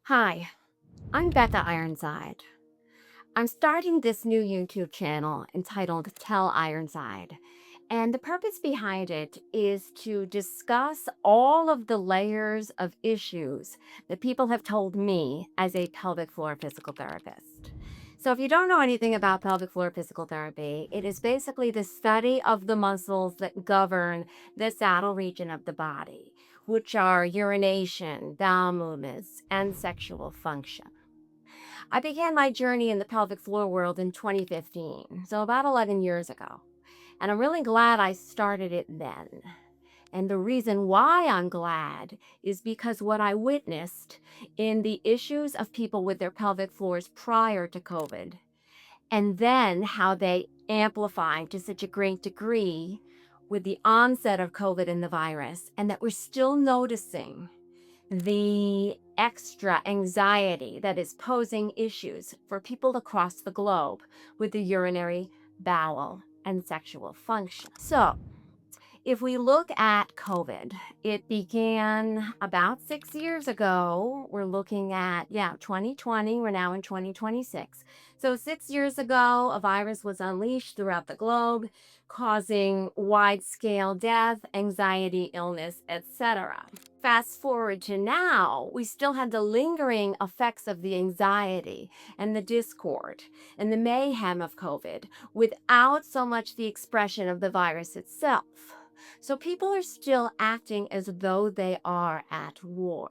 Hi, I'm Becca Ironside. I'm starting this new YouTube channel entitled Tell Ironside. And the purpose behind it is to discuss all of the layers of issues that people have told me as a pelvic floor physical therapist. So, if you don't know anything about pelvic floor physical therapy, it is basically the study of the muscles that govern the saddle region of the body, which are urination, bowel movements, and sexual function. I began my journey in the pelvic floor world in 2015, so about 11 years ago. And I'm really glad I started it then. And the reason why I'm glad is because what I witnessed in the issues of people with their pelvic floors prior to COVID, and then how they amplified to such a great degree with the onset of COVID and the virus, and that we're still noticing the extra anxiety that is posing issues for people across the globe with the urinary, bowel, and sexual function. So, if we look at COVID, it began about 6 years ago. We're looking at, 2020. We're now in 2026. So, 6 years ago, a virus was unleashed throughout the globe, causing wide scale death, anxiety, illness, etc. Fast forward to now, we still had the lingering effects of the anxiety and the discord and the mayhem of COVID without so much the expression of the virus itself. So people are still acting as though they are at war.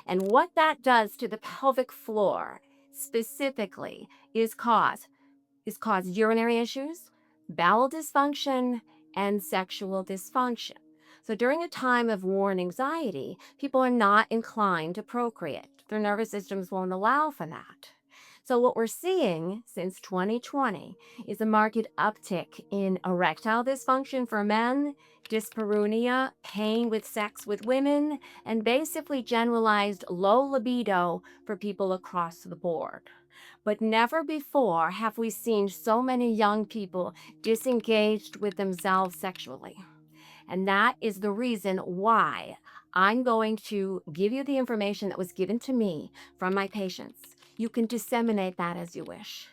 And what that does to the pelvic floor specifically is cause urinary issues, bowel dysfunction, and sexual dysfunction. So during a time of war and anxiety, people are not inclined to procreate. Their nervous systems won't allow for that. So what we're seeing since 2020 is a marked uptick in erectile dysfunction for men, dyspareunia, pain with sex with women, and basically generalized low libido for people across the board. But never before have we seen so many young people disengaged with themselves sexually. And that is the reason why I'm going to give you the information that was given to me from my patients. You can disseminate that as you wish.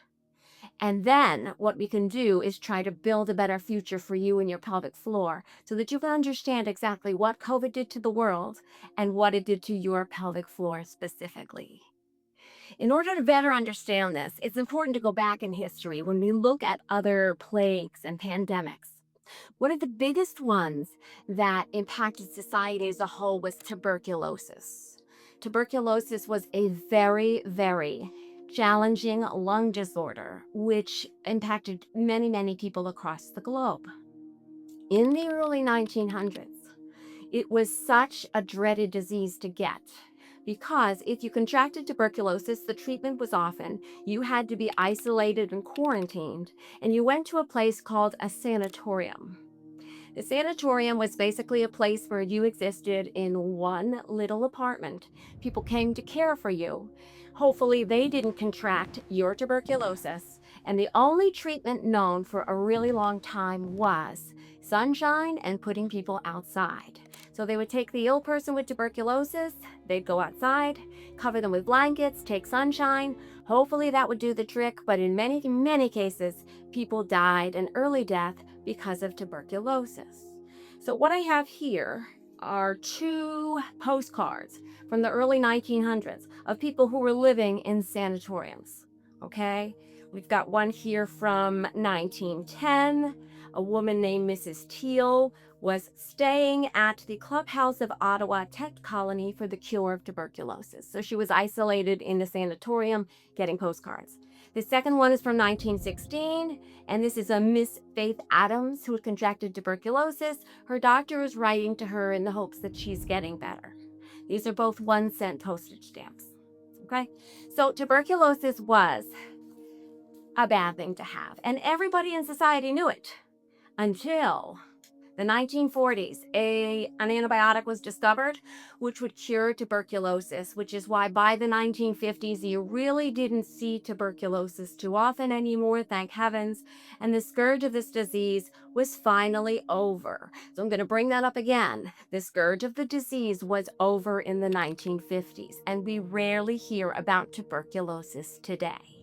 And then what we can do is try to build a better future for you and your pelvic floor so that you can understand exactly what COVID did to the world and what it did to your pelvic floor specifically. In order to better understand this, it's important to go back in history when we look at other plagues and pandemics. One of the biggest ones that impacted society as a whole was tuberculosis. Tuberculosis was a very, very challenging lung disorder, which impacted many, many people across the globe. In the early 1900s, it was such a dreaded disease to get because if you contracted tuberculosis, the treatment was often you had to be isolated and quarantined, and you went to a place called a sanatorium. The sanatorium was basically a place where you existed in one little apartment. People came to care for you. Hopefully, they didn't contract your tuberculosis. And the only treatment known for a really long time was sunshine and putting people outside. So they would take the ill person with tuberculosis, they'd go outside, cover them with blankets, take sunshine. Hopefully, that would do the trick. But in many, many cases, people died an early death because of tuberculosis. So what I have here are two postcards from the early 1900s of people who were living in sanatoriums. Okay, we've got one here from 1910. A woman named Mrs. Teal was staying at the clubhouse of Ottawa Tech Colony for the cure of tuberculosis. So she was isolated in the sanatorium getting postcards. The second one is from 1916, and this is a Miss Faith Adams who had contracted tuberculosis. Her doctor is writing to her in the hopes that she's getting better. These are both 1 cent postage stamps. Okay, so tuberculosis was a bad thing to have, and everybody in society knew it until The 1940s, an antibiotic was discovered which would cure tuberculosis, which is why by the 1950s you really didn't see tuberculosis too often anymore, thank heavens, and the scourge of this disease was finally over. So I'm going to bring that up again. The scourge of the disease was over in the 1950s, and we rarely hear about tuberculosis today.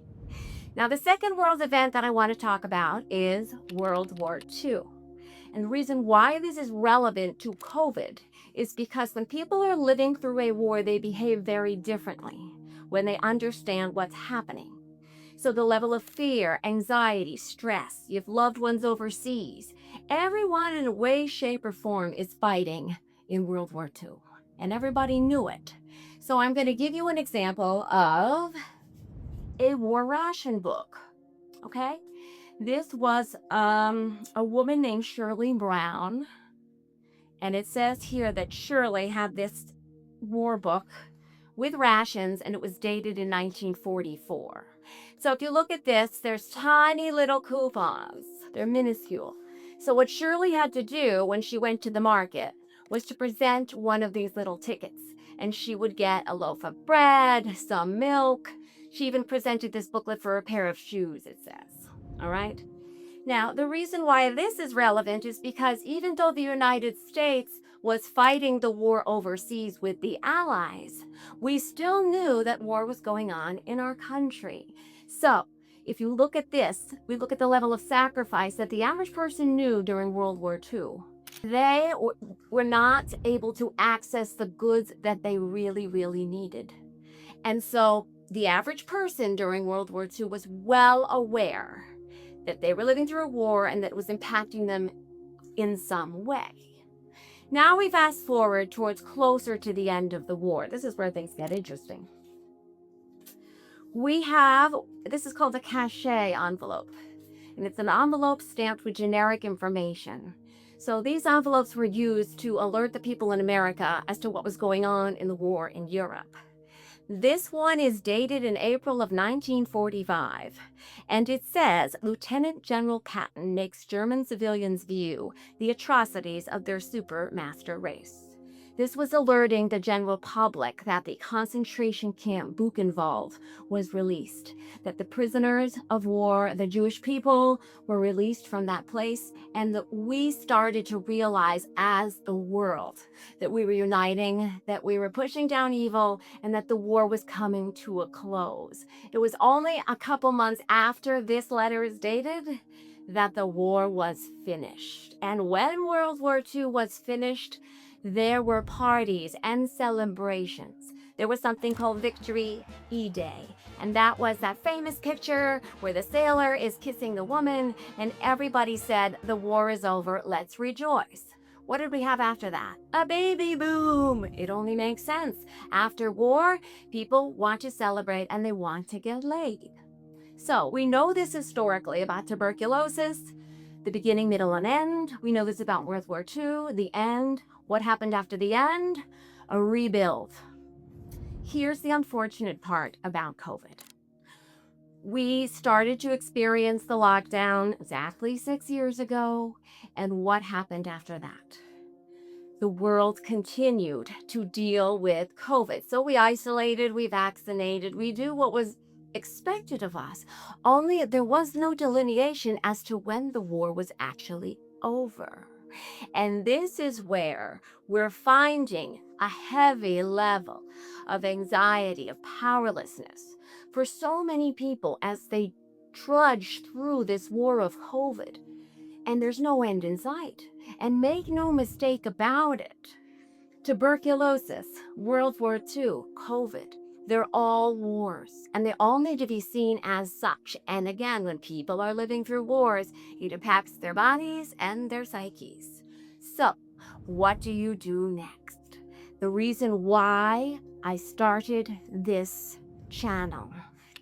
Now, the second world event that I want to talk about is World War II. And the reason why this is relevant to COVID is because when people are living through a war, they behave very differently when they understand what's happening. So the level of fear, anxiety, stress, you have loved ones overseas, everyone in a way, shape, or form is fighting in World War II. And everybody knew it. So I'm going to give you an example of a war ration book. Okay? This was a woman named Shirley Brown, and it says here that Shirley had this war book with rations, and it was dated in 1944. So if you look at this, there's tiny little coupons. They're minuscule. So what Shirley had to do when she went to the market was to present one of these little tickets, and she would get a loaf of bread, some milk. She even presented this booklet for a pair of shoes, it says. All right. Now, the reason why this is relevant is because even though the United States was fighting the war overseas with the Allies, we still knew that war was going on in our country. So, if you look at this, we look at the level of sacrifice that the average person knew during World War II. They were not able to access the goods that they really, really needed. And so, the average person during World War II was well aware that they were living through a war and that it was impacting them in some way. Now we fast forward towards closer to the end of the war. This is where things get interesting. This is called a cachet envelope, and it's an envelope stamped with generic information. So these envelopes were used to alert the people in America as to what was going on in the war in Europe. This one is dated in April of 1945, and it says, Lieutenant General Patton makes German civilians view the atrocities of their supermaster race. This was alerting the general public that the concentration camp Buchenwald was released, that the prisoners of war, the Jewish people, were released from that place, and that we started to realize as the world that we were uniting, that we were pushing down evil, and that the war was coming to a close. It was only a couple months after this letter is dated that the war was finished. And when World War II was finished, there were parties and celebrations. There was something called Victory E-Day, and that was that famous picture where the sailor is kissing the woman, and everybody said, the war is over, let's rejoice. What did we have after that? A baby boom. It only makes sense. After war, people want to celebrate and they want to get laid. So we know this historically about tuberculosis, the beginning, middle, and end. We know this about World War II, the end. What happened after the end? A rebuild. Here's the unfortunate part about COVID. We started to experience the lockdown exactly 6 years ago, and what happened after that? The world continued to deal with COVID. So we isolated, we vaccinated, we do what was expected of us, only there was no delineation as to when the war was actually over. And this is where we're finding a heavy level of anxiety, of powerlessness for so many people as they trudge through this war of COVID. And there's no end in sight. And make no mistake about it, tuberculosis, World War II, COVID, they're all wars, and they all need to be seen as such. And again, when people are living through wars, it impacts their bodies and their psyches. So, what do you do next? The reason why I started this channel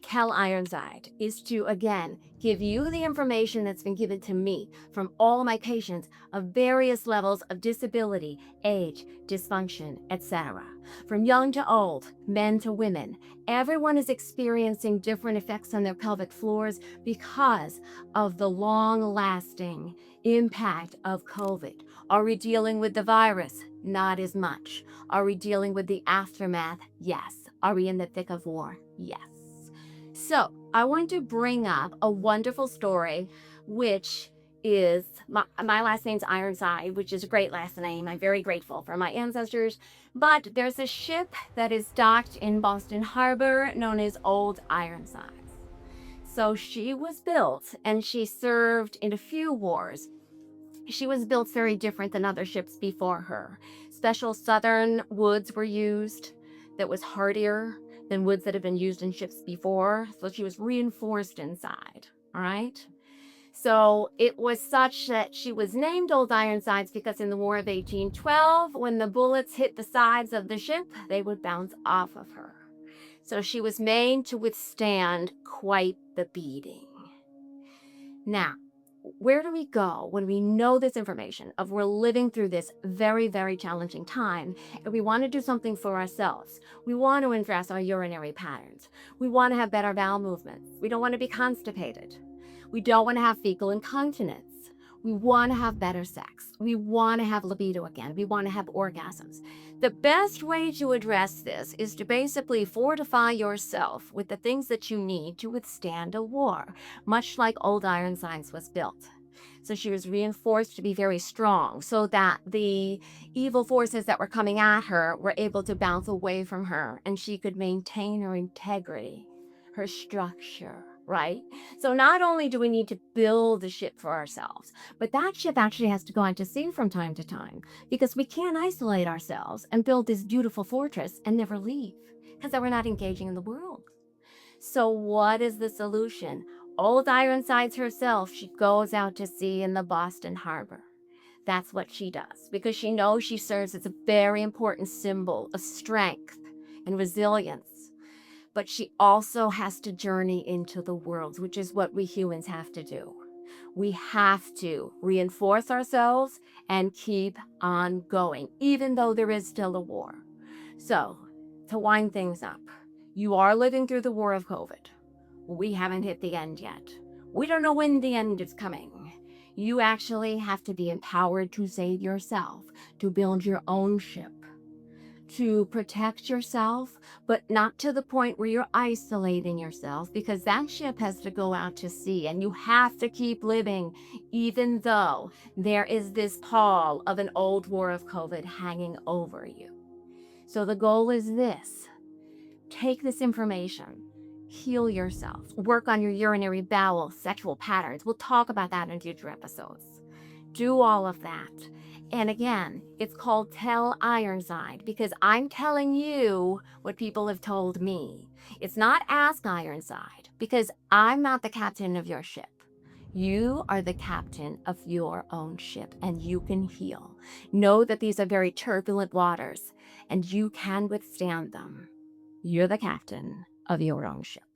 Tell Ironside is to, again, give you the information that's been given to me from all my patients of various levels of disability, age, dysfunction, etc. From young to old, men to women, everyone is experiencing different effects on their pelvic floors because of the long-lasting impact of COVID. Are we dealing with the virus? Not as much. Are we dealing with the aftermath? Yes. Are we in the thick of war? Yes. So I want to bring up a wonderful story, which is my last name's Ironside, which is a great last name. I'm very grateful for my ancestors. But there's a ship that is docked in Boston Harbor known as Old Ironside. So she was built and she served in a few wars. She was built very different than other ships before her. Special southern woods were used that was hardier than woods that had been used in ships before. So she was reinforced inside, all right? So it was such that she was named Old Ironsides because in the War of 1812, when the bullets hit the sides of the ship, they would bounce off of her. So she was made to withstand quite the beating. Now, where do we go when we know this information of we're living through this very, very challenging time and we want to do something for ourselves? We want to address our urinary patterns. We want to have better bowel movements. We don't want to be constipated. We don't want to have fecal incontinence. We want to have better sex. We want to have libido again. We want to have orgasms. The best way to address this is to basically fortify yourself with the things that you need to withstand a war, much like Old Ironsides was built. So she was reinforced to be very strong so that the evil forces that were coming at her were able to bounce away from her and she could maintain her integrity, her structure, right? So not only do we need to build a ship for ourselves, but that ship actually has to go out to sea from time to time because we can't isolate ourselves and build this beautiful fortress and never leave because then we're not engaging in the world. So what is the solution? Old Ironsides herself, she goes out to sea in the Boston Harbor. That's what she does because she knows she serves as a very important symbol of strength and resilience. But she also has to journey into the world, which is what we humans have to do. We have to reinforce ourselves and keep on going, even though there is still a war. So, to wind things up, you are living through the war of COVID. We haven't hit the end yet. We don't know when the end is coming. You actually have to be empowered to save yourself, to build your own ship, to protect yourself, but not to the point where you're isolating yourself, because that ship has to go out to sea and you have to keep living, even though there is this pall of an old war of COVID hanging over you. So the goal is this: take this information, heal yourself, work on your urinary bowel, sexual patterns. We'll talk about that in future episodes. Do all of that. And again, it's called Tell Ironside because I'm telling you what people have told me. It's not Ask Ironside because I'm not the captain of your ship. You are the captain of your own ship and you can heal. Know that these are very turbulent waters and you can withstand them. You're the captain of your own ship.